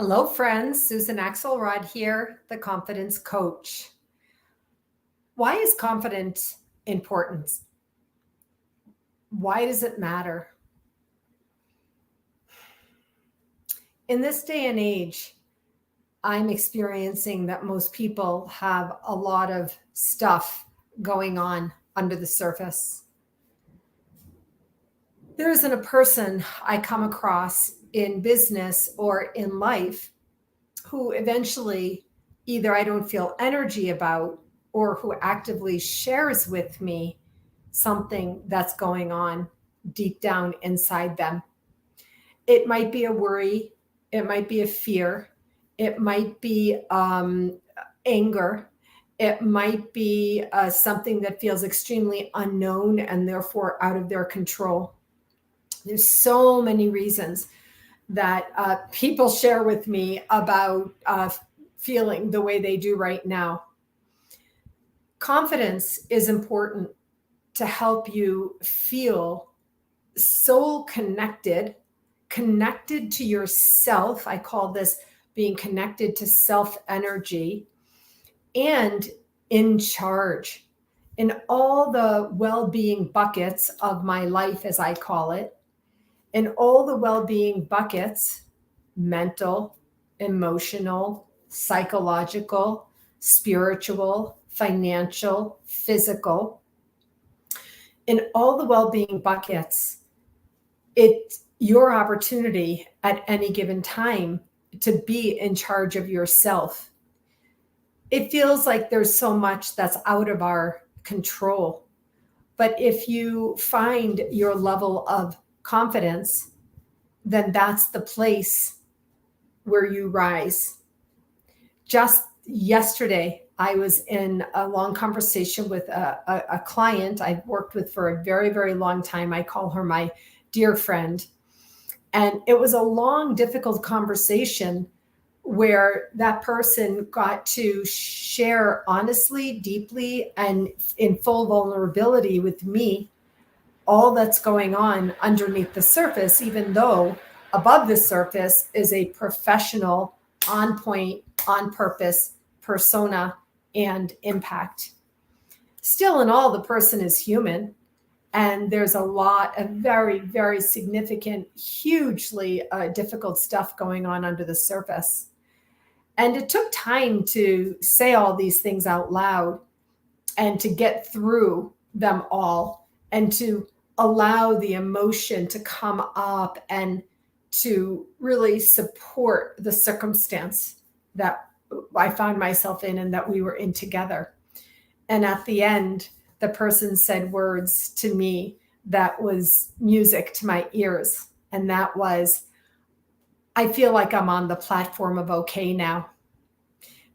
Hello, friends. Susan Axelrod here, the confidence coach. Why is confidence important? Why does it matter? In this day and age, I'm experiencing that most people have a lot of stuff going on under the surface. There isn't a person I come across in business or in life who eventually either I don't feel energy about or who actively shares with me something that's going on deep down inside them. It might be a worry, it might be a fear, it might be anger, it might be something that feels extremely unknown and therefore out of their control. There's so many reasons that people share with me about feeling the way they do right now. Confidence is important to help you feel soul connected to yourself. I call this being connected to self energy and in charge in all the well-being buckets of my life, as I call it. In all the well-being buckets, mental, emotional, psychological, spiritual, financial, physical, in all the well-being buckets, it's your opportunity at any given time to be in charge of yourself. It feels like there's so much that's out of our control. But if you find your level of confidence, then that's the place where you rise. Just yesterday, I was in a long conversation with a client I've worked with for a very, very long time. I call her my dear friend. And it was a long, difficult conversation where that person got to share honestly, deeply, and in full vulnerability with me all that's going on underneath the surface, even though above the surface is a professional, on point, on purpose persona and impact. Still, in all, the person is human. And there's a lot of very, very significant, hugely difficult stuff going on under the surface. And it took time to say all these things out loud and to get through them all and to allow the emotion to come up and to really support the circumstance that I found myself in and that we were in together. And at the end, the person said words to me that was music to my ears. And that was, I feel like I'm on the platform of okay now.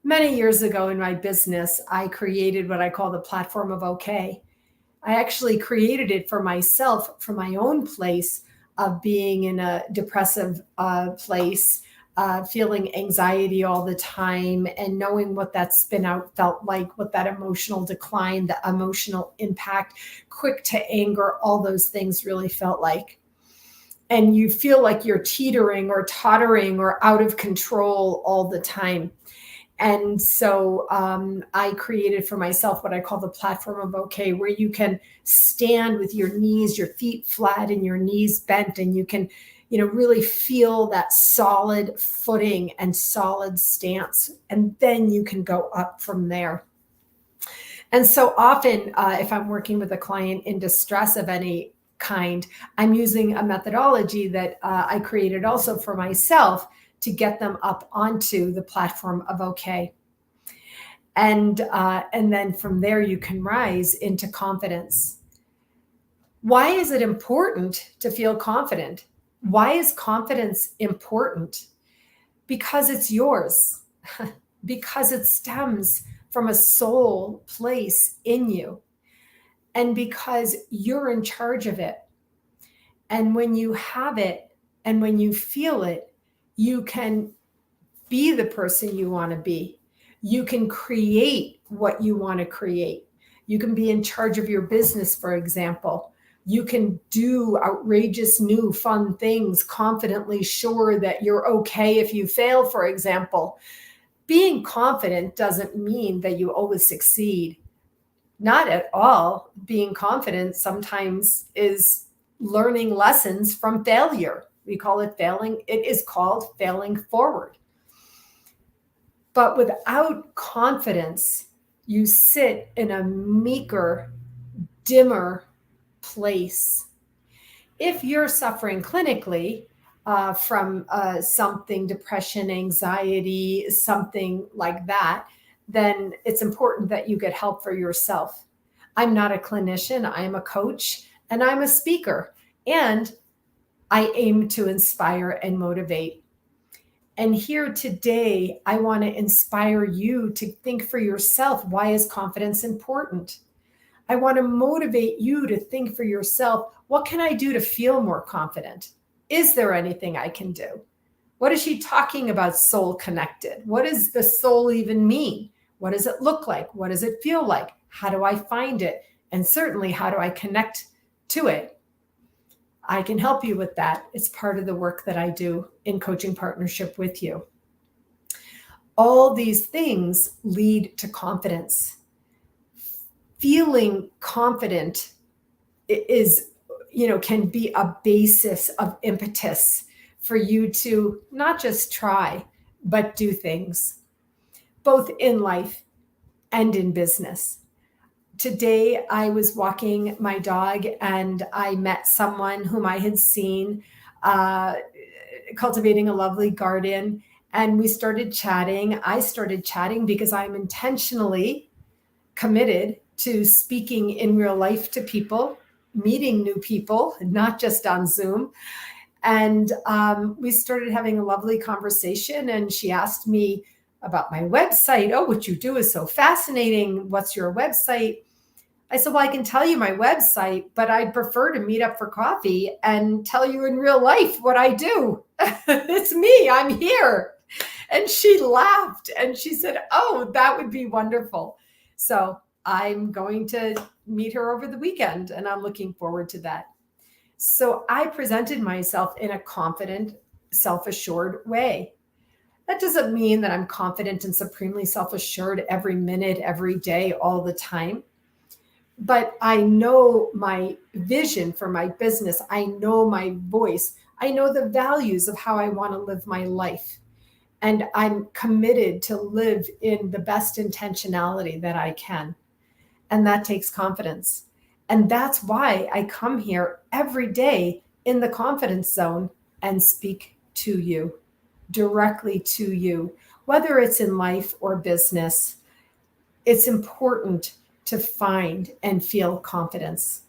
Many years ago in my business, I created what I call the platform of okay. I actually created it for myself, for my own place of being in a depressive place, feeling anxiety all the time and knowing what that spin out felt like, what that emotional decline, the emotional impact, quick to anger, all those things really felt like. And you feel like you're teetering or tottering or out of control all the time. And so I created for myself what I call the platform of okay, where you can stand with your knees, your feet flat and your knees bent, and you can, really feel that solid footing and solid stance. And then you can go up from there. And so often, if I'm working with a client in distress of any kind, I'm using a methodology that I created also for myself to get them up onto the platform of okay. And then from there, you can rise into confidence. Why is it important to feel confident? Why is confidence important? Because it's yours, because it stems from a soul place in you, and because you're in charge of it. And when you have it and when you feel it, you can be the person you want to be. You can create what you want to create. You can be in charge of your business, for example, You can do outrageous, new, fun things confidently, sure that you're okay if you fail, for example. Being confident doesn't mean that you always succeed. Not at all. Being confident sometimes is learning lessons from failure. We call it failing. It is called failing forward. But without confidence, you sit in a meeker, dimmer place. If you're suffering clinically from something, depression, anxiety, something like that, then it's important that you get help for yourself. I'm not a clinician, I'm a coach, and I'm a speaker, and I aim to inspire and motivate. And here today, I want to inspire you to think for yourself, why is confidence important? I want to motivate you to think for yourself, what can I do to feel more confident? Is there anything I can do? What is she talking about, soul connected? What does the soul even mean? What does it look like? What does it feel like? How do I find it? And certainly, how do I connect to it? I can help you with that. It's part of the work that I do in coaching partnership with you. All these things lead to confidence. Feeling confident is, can be a basis of impetus for you to not just try, but do things, both in life and in business. Today, I was walking my dog and I met someone whom I had seen cultivating a lovely garden. And we started chatting. I started chatting because I'm intentionally committed to speaking in real life to people, meeting new people, not just on Zoom. And we started having a lovely conversation. And she asked me about my website. Oh, what you do is so fascinating. What's your website? I said, well, I can tell you my website, but I'd prefer to meet up for coffee and tell you in real life what I do. It's me. I'm here. And she laughed and she said, oh, that would be wonderful. So I'm going to meet her over the weekend and I'm looking forward to that. So I presented myself in a confident, self-assured way. That doesn't mean that I'm confident and supremely self-assured every minute, every day, all the time. But I know my vision for my business. I know my voice. I know the values of how I want to live my life. And I'm committed to live in the best intentionality that I can. And that takes confidence. And that's why I come here every day in the confidence zone and speak to you, directly to you, whether it's in life or business. It's important to find and feel confidence.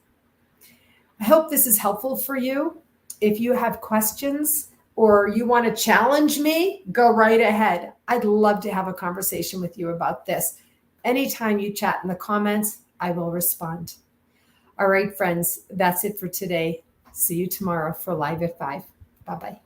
I hope this is helpful for you. If you have questions or you want to challenge me, go right ahead. I'd love to have a conversation with you about this. Anytime you chat in the comments, I will respond. All right, friends, that's it for today. See you tomorrow for Live at 5. Bye-bye.